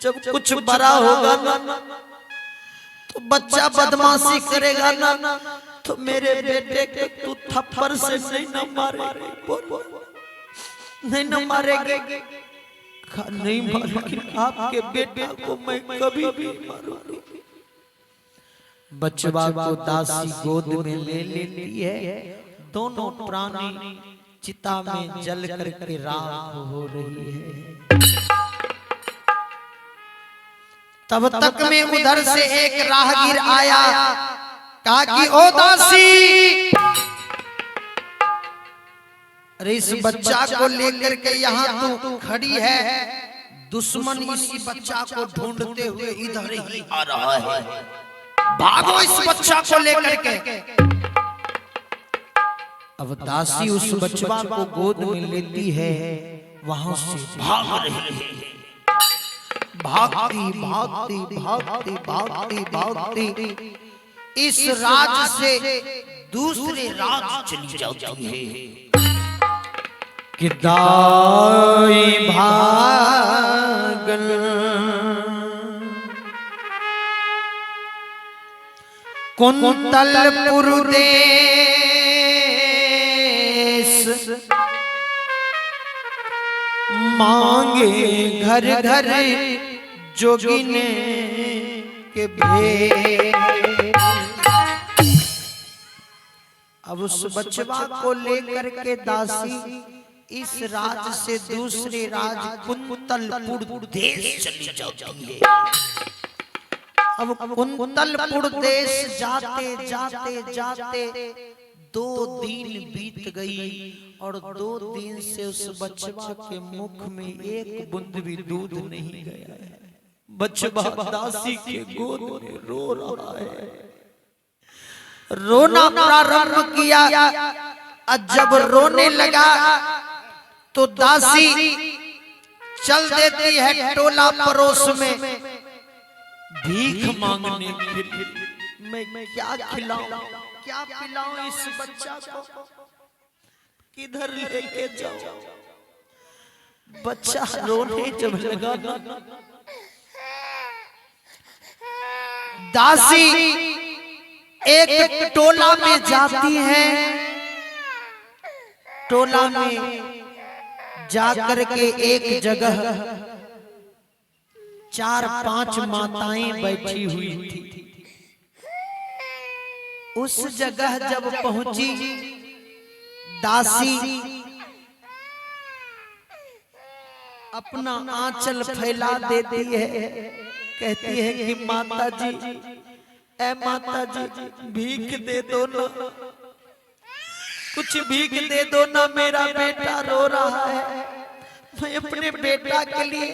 जब कुछ बड़ा होगा ना तो बच्चा बदमाशी करेगा ना तो मेरे बेटे को तू थप्पड़ से नहीं न मारेगी, नहीं न मारेगी, नहीं मारेगी, आपके बेटे को मैं कभी भी मारूंगी। बचवा को दासी गोद में ले लेती है, दोनों प्राणी चिता में जल करके राख हो रही है। तब तक में उधर से एक राहगीर आया, कहा कि ओ दासी, अरे इस बच्चा को लेकर के यहाँ तू खड़ी है, दुश्मन इसी बच्चा को ढूंढते हुए इधर ही आ रहा है, भागो इस बच्चा को लेकर के। अब दासी उस बच्चा को गोद में लेती है, वहां से भाग रही है, भागती भागती भागती भागती भागती इस राज से दूसरे राज चली जाती है। कि दाई भागल कुंतलपुर देश, मांगे घर घर जोगिने के भेद। अब उस बचवा को लेकर के दासी इस राज से दूसरे राज कुंतलपुर देश चली जाती है। अब कुंतलपुर देश जाते जाते जाते 2 दिन बीत गई और 2 दिन से उस बचवा के मुख में एक बूंद भी दूध नहीं गया है। बचवा दासी के गोद में रो रहा है, रोना प्रारंभ किया। जब रोने लगा तो दासी चल देती है टोला पड़ोस में भीख मांगने के लिए। मैं क्या खिलाऊं, क्या पिलाऊं इस बच्चा को, किधर लेके जाऊं। बच्चा रोने जब लगा ना, दासी एक टोला में जाती है, टोला में जाकर के एक जगह 4-5 माताएं बैठी हुई थी। उस जगह जब पहुंची दासी अपना आंचल फैला देती है, कहती है कि माता जी, ए माता जी, भीख दे दो ना, कुछ भीख दे दो ना, मेरा बेटा रो रहा है। मैं अपने बेटा के लिए,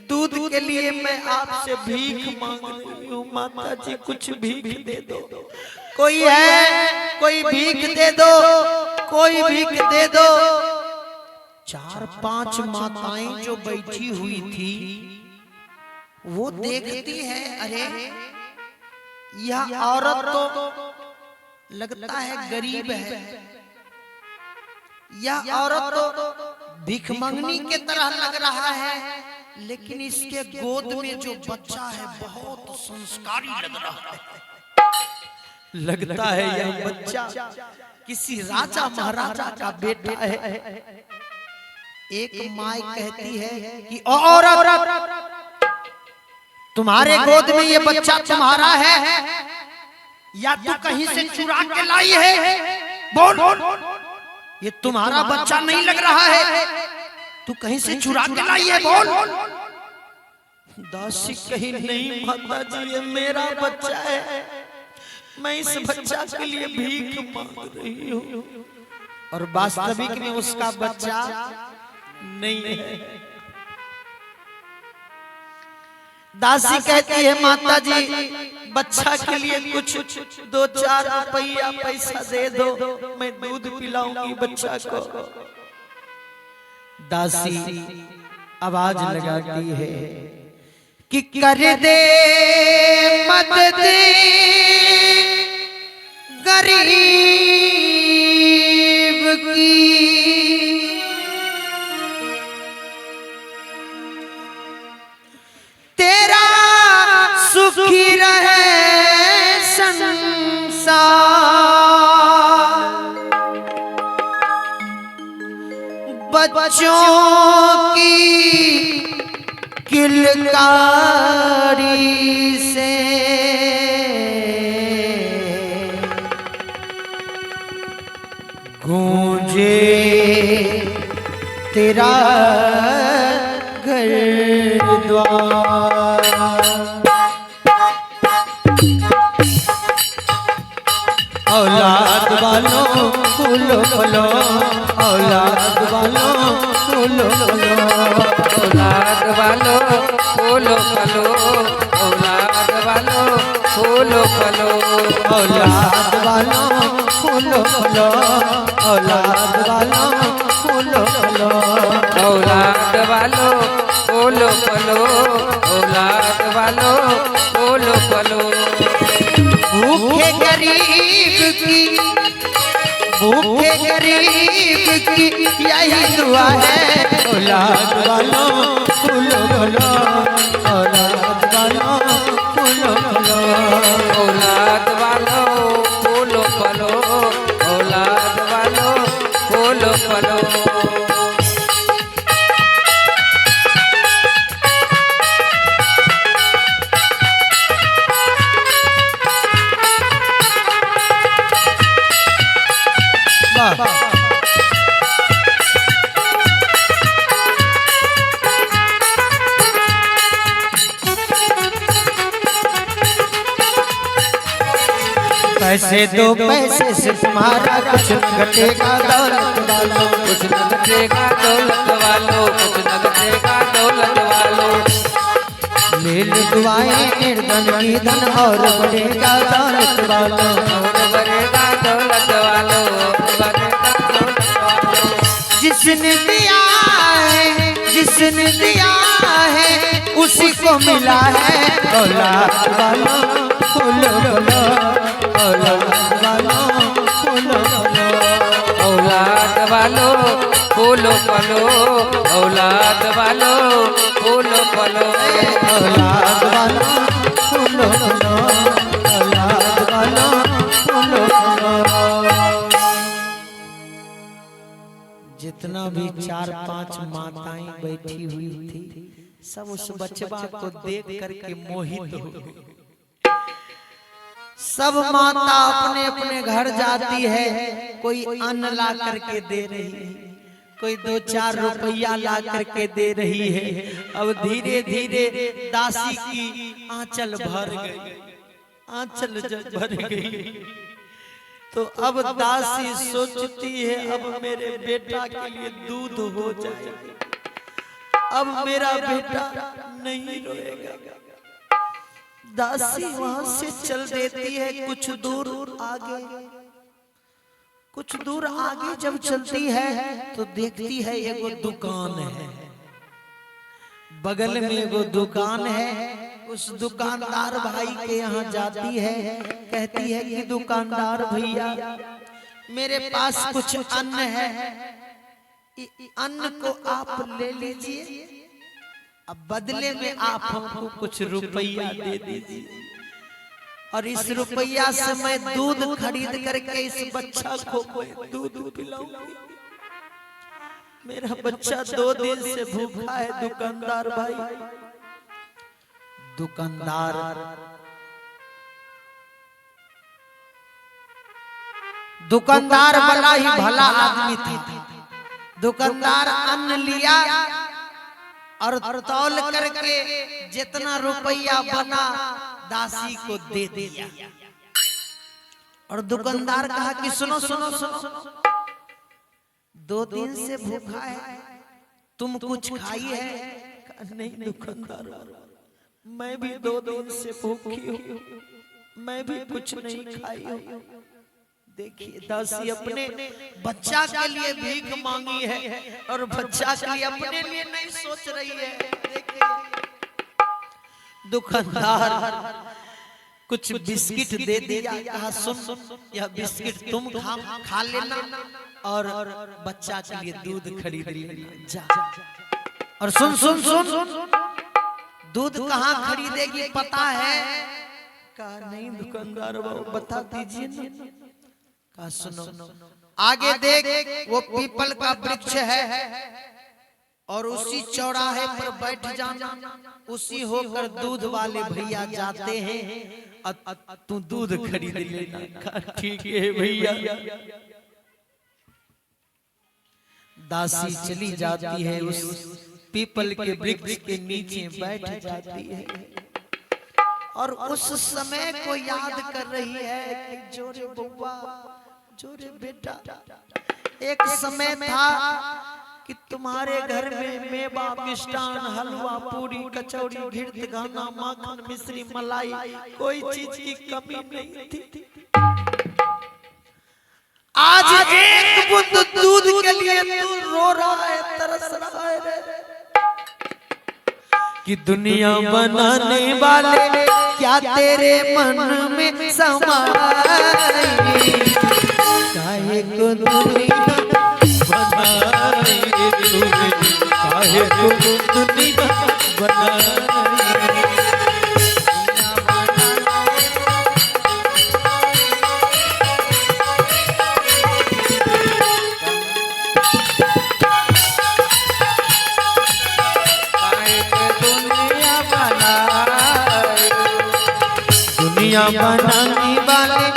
दूध के लिए मैं आपसे भीख मांग रही हूँ, माता जी कुछ भीख दे दो। कोई है, कोई भीख दे दो, कोई भीख दे दो। 4-5 माताएं जो बैठी हुई थी वो देखती है, अरे यह औरत तो लगता है गरीब है, यह औरत तो भिखमंगनी के तरह लग रहा है, लेकिन इसके गोद में जो बच्चा है बहुत संस्कारी लग रहा है। लगता है यह बच्चा किसी राजा महाराजा का बेटा है। एक माँ कहती है कि औरत, तुम्हारे गोद में ये बच्चा तुम्हारा है या तू कहीं से चुरा के लाई है? बोल, ये तुम्हारा बच्चा नहीं लग रहा है, तू कहीं से चुरा के लाई है, बोल। दासी कहीं नहीं माता जी, ये मेरा बच्चा है, मैं इस बच्चा के लिए भीख मांग रही हूँ। और वास्तविक में उसका बच्चा नहीं है। दासी कहती है माता जी, बच्चा के लिए कुछ 2-4 रुपया पैसा दे दो, मैं दूध पिलाऊंगी बच्चा को। दासी आवाज लगाती है कि कर दे मदद गरीब की, बच्चों की किलकारी से गूंजे तेरा घर द्वार। औलाद वालों फूलो फलो, औलाद वालों फूलो फलो, औलाद वालों फूलो फलो, औलाद वालों फूलो फलो, औलाद वालों फूलो फलो, औलाद वालों फूलो फलो, औलाद वालों फूलो फलो, औलाद वालों फूलो फलो। भूखे गरीब की, भूखे गरीब की यही दुआ है। औलाद वालों फूलो फलो, औलाद वालों फूलो फलो, औलाद वालों फूलो फलो, औलाद वालों फूलो फलो। पैसे दो पैसे से तुम्हारा कुछ न घटेगा दौलत वालों, कुछ न घटेगा दौलत वालों, कुछ न घटेगा दौलत वालों। नील दुआएं निर्धन की धन और बढ़ेगा दौलत वालों, और बढ़ेगा दौलत वालों, बढ़ेगा दौलत वालों। जिसने दिया है, जिसने दिया है उसी को मिला है। औलाद वालों फूलो फलो, औलाद वालों फूलो फलो, औलाद वालों फूलो फलो, औलाद वालों फूलो फलो, औलाद वालों फूलो फलो, औलाद वालों फूलो फलो। जितना भी 4-5 माताएं बैठी हुई थी, सब उस बचवा को देख करके मोहित हो गई। सब माता अपने अपने घर जाती है, कोई अन्न ला करके दे रही है, कोई 2-4 रुपया ला करके दे रही है। अब धीरे धीरे दासी की आंचल भर गई, आंचल जब भर गई तो अब दासी सोचती है अब मेरे बेटा के लिए दूध हो जाए, अब मेरा बेटा नहीं रोएगा। दासी वहां से चल देती है कुछ दूर आगे, कुछ दूर आगे जब चलती है तो देखती है एगो दुकान है, बगल में एगो दुकान है। उस दुकानदार भाई के यहाँ जाती है, कहती है कि दुकानदार भैया मेरे पास कुछ अन्न है, अन्न को आप ले लीजिए, अब बदले में आप हमको कुछ रुपया दे दीजिए, और इस रुपया से मैं दूध खरीद करके इस बच्चा को दूध पिलाऊंगी। मेरा बच्चा 2 दिन से भूखा है दुकानदार भाई। दुकानदार बड़ा ही भला आदमी था। दुकानदार अन्न लिया और तौल करके जितना रुपया बना दासी को दे दिया, और दुकानदार कहा कि सुनो सुनो सुनो, 2 दिन से भूखा है, तुम कुछ खाई है? नहीं दुकानदार, मैं भी 2 दिन से भूखी हूँ, मैं भी कुछ नहीं खाई हूँ। देखिए दासी अपने बच्चा के लिए भीख मांगी है और बच्चा के लिए अपने लिए नहीं सोच रही है। देखिए दुकानदार कुछ बिस्किट दे दिया, कहा सुन यह बिस्किट तुम खा लेना और बच्चा के लिए दूध खरीद लेना जा। और सुन सुन सुन दूध कहाँ खरीदेगी पता है? कहा नहीं दुकानदार बाबू बता दीजिए ना। कहा सुनो आगे देख वो पीपल का वृक्ष है, और उसी चौराहे पर बैठ जाना, उसी होकर दूध वाले भैया जाते हैं, तू दूध खरीद लेना। ठीक है भैया। दासी चली जाती है, उस पीपल के वृक्ष के नीचे बैठ जाती है और उस समय को याद कर रही है कि जोरे बुआ, जोरे बेटा, एक समय था कि तुम्हारे घर में मेवा, मिष्टान, हलवा, पूरी, कचौड़ी, घिरत, गाना, माखन, मिश्री, मलाई, कोई चीज की कमी नहीं थी। आज एक बूंद दूध के लिए तू रो रहा है, तरस रहा है कि दुनिया बनाने वाले क्या तेरे मन में समाए, काहे को दुनिया बनाए तूने, काहे को दुनिया बनाए। दुनिया बनाने वाले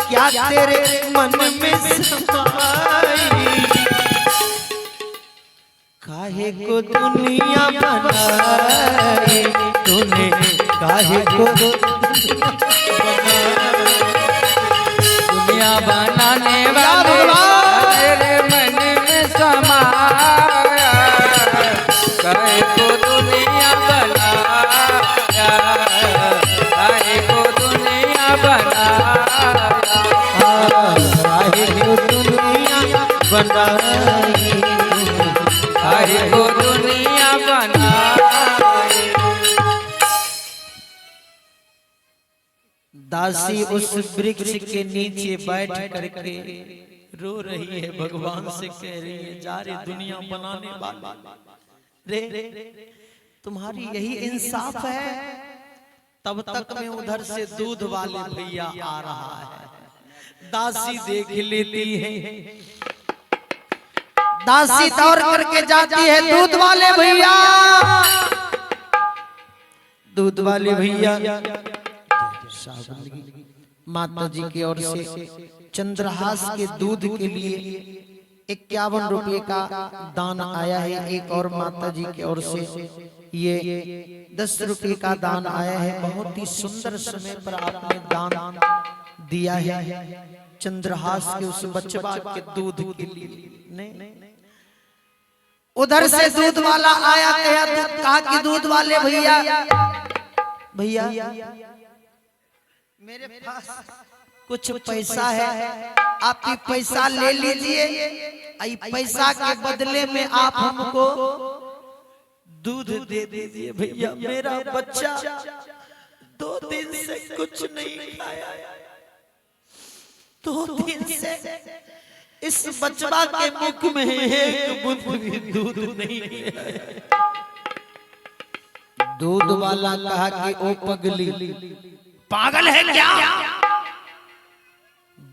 क्या तेरे मन में समाई, काहे को दुनिया बनाई तूने, काहे को दुनिया बनाने वाले तेरे मन में समाया, काहे को दुनिया बनाया, काहे को दुनिया बनाया, काहे को दुनिया बनाई, काहे को दुनिया बनाई। दासी उस वृक्ष के नीचे बैठ करके रो रही है, भगवान से कह रही है, जा रे दुनिया बनाने वाले रे, तुम्हारी यही इंसाफ है। तब तक में उधर से दूध वाले भैया आ रहा है। दासी देख लेती है, दासी दौड़ करके जाती है, दूध वाले भैया, दूध वाले भैया। माता जी की ओर से चंद्रहास के दूध के लिए 51 रुपये का दान आया है। एक और माता जी की ओर से ये 10 रुपये का दान आया है। बहुत ही सुंदर समय पर आपने दान दिया है चंद्रहास के उस बचवा के दूध के लिए। उधर से दूध वाला आया, कहा कि दूध वाले भैया, भैया मेरे पास कुछ पैसा है, आप ये पैसा ले लीजिए, पैसा के बदले में आप हमको दूध दे दीजिए। भैया मेरा बच्चा 2 दिन से कुछ नहीं खाया, 2 दिन से इस बचवा के मुख में एक बूंद भी दूध नहीं है। दूध वाला कहा कि ओ पगली, पागल है क्या?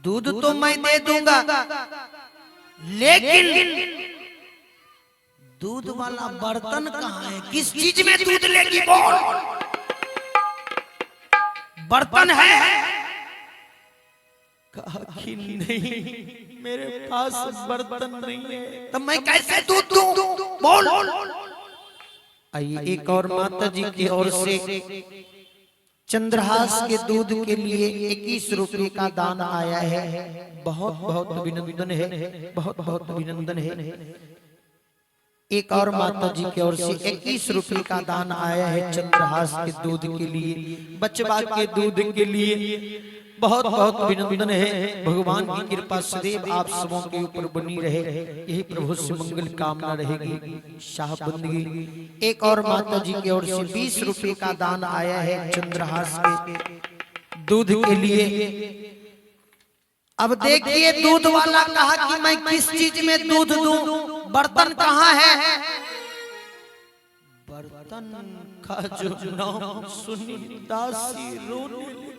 दूध तो मैं दे दूंगा, लेकिन दूध वाला बर्तन कहाँ है? किस चीज में दूध लेगी बोल? बर्तन है? कहा कि नहीं, मेरे पास बर्तन नहीं है। तब मैं कैसे दूध दूं? बोल। आइए एक और माता जी की ओर से चंद्रहास के दूध के लिए 21 रुपये का दान आया है। बहुत बहुत अभिनंदन है, बहुत बहुत अभिनंदन है। एक और माता जी की ओर से 21 रुपये का दान आया है चंद्रहास के दूध के लिए, बचवा के दूध के लिए। बहुत बहुत अभिनंदन है। भगवान की कृपा सदैव आप सबों के ऊपर बनी रहे, यही प्रभु से मंगल कामना रहेगी। शाह बंदगी। एक और माता जी की ओर से 20 रुपये का दान आया है चंद्रहास के दूध के लिए। अब देखिए दूध वाला कहा कि मैं किस चीज में दूध दूं? बर्तन कहाँ है? बर्तन का जो नाम सुनी दासी रोने लगी।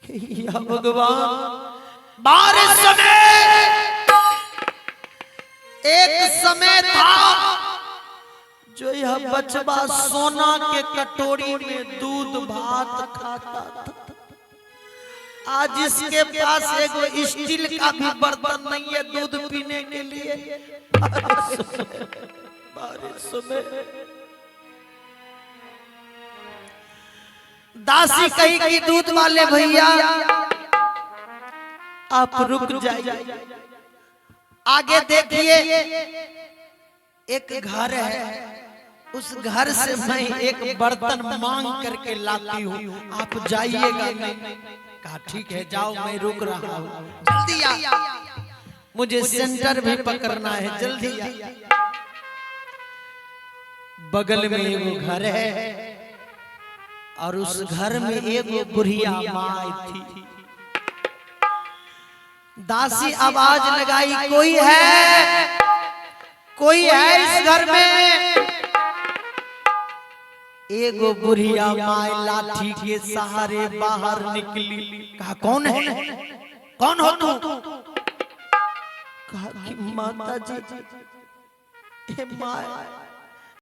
या भगवान, बारिश में एक समय था जो यह बचवा सोना के कटोरी में दूध भात खाता था। आज इसके पास एक स्टील का भी बर्तन नहीं है दूध पीने के लिए। बारिश में दासी कही कि दूध वाले भैया आप रुक जाइए, आगे देखिए एक घर है, उस घर से मैं एक बर्तन मांग करके लाती हूँ, आप जाइएगा नहीं। कहा ठीक है जाओ, मैं रुक रहा हूँ, जल्दी आ, मुझे सेंटर भी पकड़ना है, जल्दी आ। बगल में एक घर है और उस घर में एक बुढ़िया माँ थी। दासी आवाज लगाई, कोई है, कोई है इस घर में। एगो बुढ़िया माँ लाठी के सहारे बाहर निकली। कहा कौन है, कौन हो तू? कहा कि माता जी, माँ